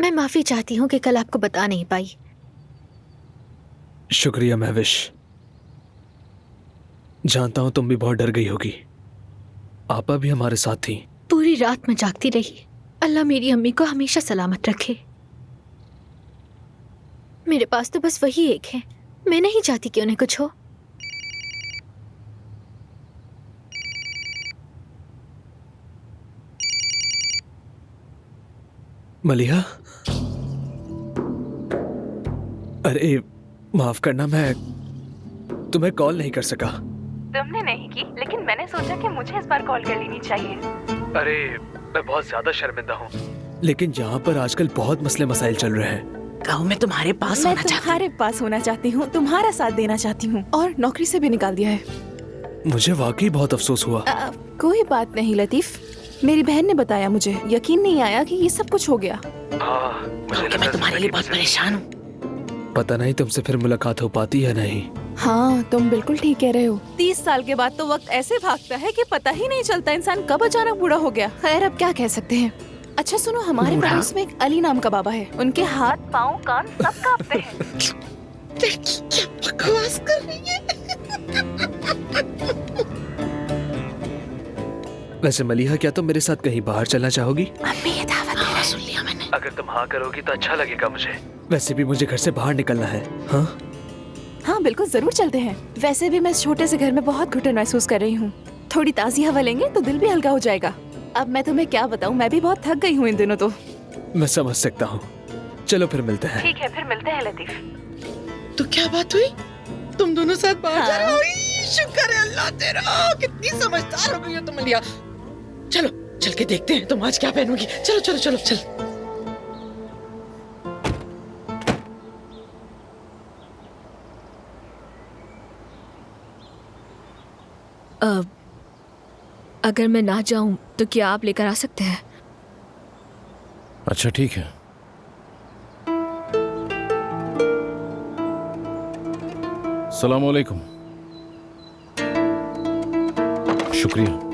मैं माफी चाहती हूँ कि कल आपको बता नहीं पाई। शुक्रिया महविश। जानता हूं तुम भी बहुत डर गई होगी। आपा भी हमारे साथ थी। पूरी रात में जागती रही। अल्लाह मेरी अम्मी को हमेशा सलामत रखे। मेरे पास तो बस वही एक है। मैं नहीं चाहती कि उन्हें कुछ हो। मलिहा, अरे माफ करना, मैं तुम्हें कॉल नहीं कर सका। तुमने नहीं की, लेकिन मैंने सोचा कि मुझे इस बार कॉल कर लेनी चाहिए। अरे मैं बहुत ज्यादा शर्मिंदा हूँ, लेकिन यहाँ पर आजकल बहुत मसले मसाइल चल रहे हैं। कहूँ मैं तुम्हारे पास मैं होना चाहती हूँ। तुम्हारे पास होना चाहती हूँ, तुम्हारा साथ देना चाहती हूँ, और नौकरी से भी निकाल दिया है। मुझे वाकई बहुत अफसोस हुआ। कोई बात नहीं लतीफ, मेरी बहन ने बताया, मुझे यकीन नहीं आया कि ये सब कुछ हो गया। कहूँ कि मैं तुम्हारे लिए बहुत परेशान हूँ। पता नहीं तुमसे फिर मुलाकात हो पाती या नहीं। हाँ, तुम बिल्कुल ठीक कह रहे हो। 30 साल के बाद तो वक्त ऐसे भागता है कि पता ही नहीं चलता इंसान कब अचानक बूढ़ा हो गया। खैर, अब क्या कह सकते हैं। अच्छा सुनो, हमारे पड़ोस में एक अली नाम का बाबा है। उनके हाथ पाँव कान सब कांपते हैं। क्या बकवास कर रही है? वैसे मलिहा, क्या तुम मेरे साथ कहीं बाहर चलना चाहोगी? अम्मी ये दावत दे रहे हैं। सुन लिया मैंने। अगर तुम हाँ करोगी तो अच्छा लगेगा मुझे। वैसे भी मुझे घर से बाहर निकलना है। हाँ हाँ बिल्कुल, जरूर चलते हैं। वैसे भी मैं इस छोटे से घर में बहुत घुटन महसूस कर रही हूँ। थोड़ी ताज़ी हवा लेंगे तो दिल भी हल्का हो जाएगा। अब मैं तुम्हें क्या बताऊँ, मैं भी बहुत थक गई हूँ इन दिनों तो। मैं समझ सकता हूँ। चलो फिर मिलते हैं। ठीक है, फिर मिलते हैं लतीफ। तो क्या बात हुई? तुम दोनों साथ बाहर जा रहे हो? हाँ। शुक्र है अल्लाह तेरा, कितनी समझदार हो गई हो तुम लिया। चलो चल के देखते हैं तुम आज क्या पहनोगी। चलो चलो चलो चल। अगर मैं ना जाऊं तो क्या आप लेकर आ सकते हैं? अच्छा ठीक है। अस्सलाम वालेकुम। शुक्रिया।